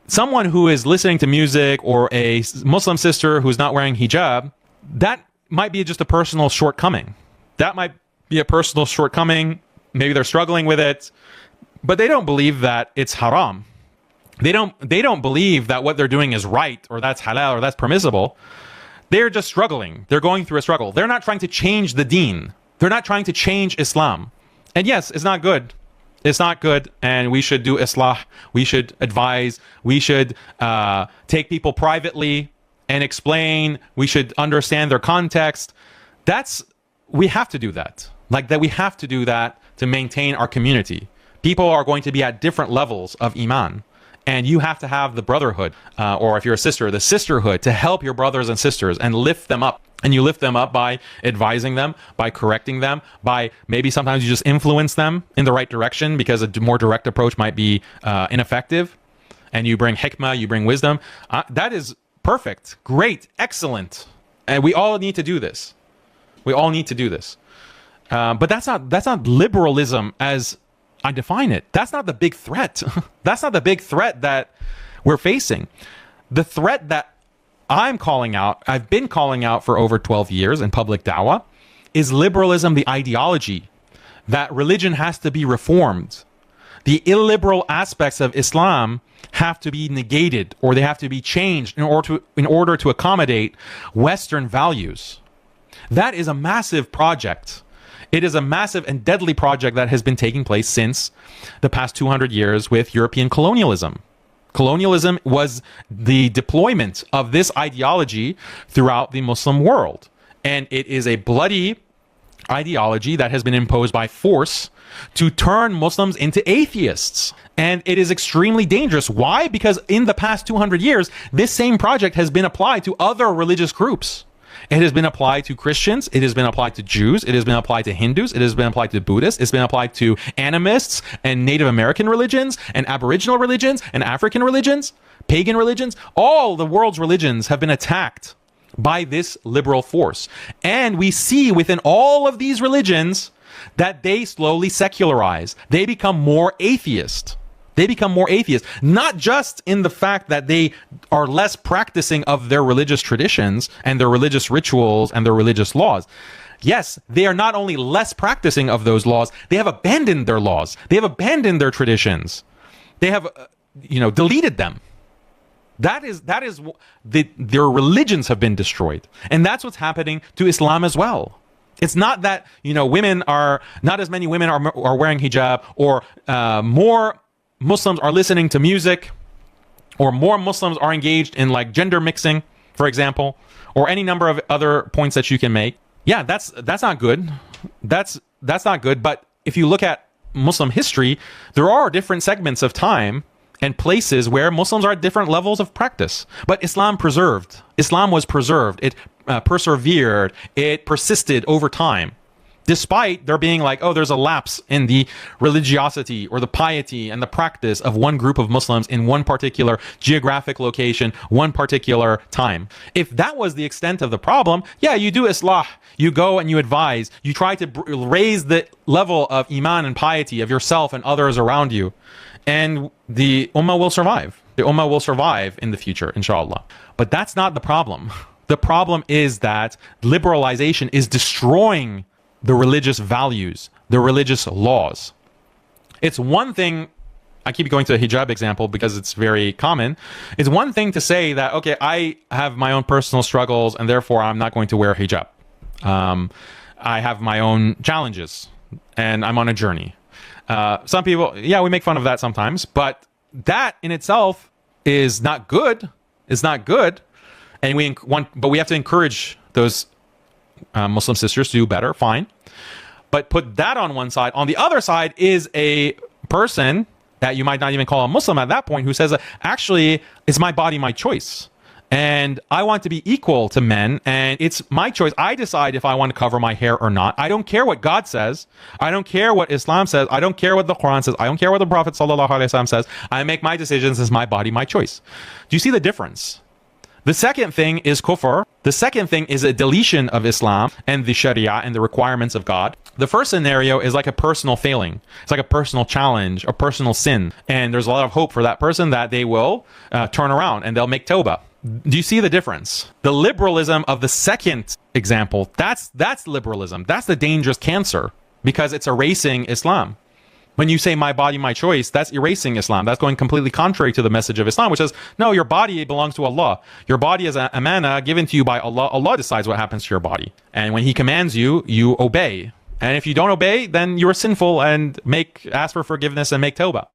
someone who is listening to music, or a Muslim sister who's not wearing hijab, that might be just a personal shortcoming. That might be a personal shortcoming. Maybe they're struggling with it, but they don't believe that it's haram. They don't believe that what they're doing is right, or that's halal, or that's permissible. They're just struggling. They're going through a struggle. They're not trying to change the deen. They're not trying to change Islam. And yes, it's not good. It's not good, and we should do islah. We should advise. We should take people privately and explain. We should understand their context. We have to do that. Like that, we have to do that to maintain our community. People are going to be at different levels of iman. And you have to have the brotherhood, or if you're a sister, the sisterhood, to help your brothers and sisters and lift them up. And you lift them up by advising them, by correcting them, by maybe sometimes you just influence them in the right direction, because a more direct approach might be ineffective. And you bring hikmah, you bring wisdom. That is perfect, great, excellent. And we all need to do this. We all need to do this. But that's not liberalism as I define it. That's not the big threat. That's not the big threat that we're facing. The threat that I'm calling out, I've been calling out for over 12 years in public dawah, is liberalism, the ideology that religion has to be reformed. The illiberal aspects of Islam have to be negated, or they have to be changed in order to accommodate Western values. That is a massive project. It is a massive and deadly project that has been taking place since the past 200 years with European colonialism. Colonialism was the deployment of this ideology throughout the Muslim world. And it is a bloody ideology that has been imposed by force to turn Muslims into atheists. And it is extremely dangerous. Why? Because in the past 200 years, this same project has been applied to other religious groups. It has been applied to Christians. It has been applied to Jews. It has been applied to Hindus. It has been applied to Buddhists. It's been applied to animists and Native American religions and Aboriginal religions and African religions, pagan religions. All the world's religions have been attacked by this liberal force. And we see within all of these religions that they slowly secularize. They become more atheist. They become more atheist, not just in the fact that they are less practicing of their religious traditions and their religious rituals and their religious laws. Yes, they are not only less practicing of those laws, they have abandoned their laws. They have abandoned their traditions. They have, deleted them. Their religions have been destroyed. And that's what's happening to Islam as well. It's not that, not as many women are wearing hijab, or more Muslims are listening to music, or more Muslims are engaged in like gender mixing, for example, or any number of other points that you can make. Yeah, that's not good. That's not good. But if you look at Muslim history, there are different segments of time and places where Muslims are at different levels of practice. But Islam was preserved. It persevered. It persisted over time. Despite there being there's a lapse in the religiosity or the piety and the practice of one group of Muslims in one particular geographic location, one particular time. If that was the extent of the problem, yeah, you do islah. You go and you advise. You try to raise the level of iman and piety of yourself and others around you. And the ummah will survive. The ummah will survive in the future, inshallah. But that's not the problem. The problem is that liberalization is destroying the religious values, the religious laws. It's one thing, I keep going to the hijab example because it's very common. It's one thing to say that, okay, I have my own personal struggles and therefore I'm not going to wear hijab. I have my own challenges and I'm on a journey. Some people, yeah, we make fun of that sometimes, but that in itself is not good. It's not good. And but we have to encourage those Muslim sisters to do better, fine. But put that on one side. On the other side is a person that you might not even call a Muslim at that point, who says, actually, it's my body, my choice. And I want to be equal to men, and it's my choice. I decide if I want to cover my hair or not. I don't care what God says. I don't care what Islam says. I don't care what the Quran says. I don't care what the Prophet ﷺ says. I make my decisions as my body, my choice. Do you see the difference? The second thing is kufr. The second thing is a deletion of Islam and the Sharia and the requirements of God. The first scenario is like a personal failing. It's like a personal challenge, a personal sin. And there's a lot of hope for that person that they will turn around and they'll make tawbah. Do you see the difference? The liberalism of the second example, that's liberalism. That's the dangerous cancer because it's erasing Islam. When you say my body, my choice, that's erasing Islam. That's going completely contrary to the message of Islam, which is, no, your body belongs to Allah. Your body is an amana given to you by Allah. Allah decides what happens to your body. And when he commands you, you obey. And if you don't obey, then you are sinful and ask for forgiveness and make tawbah.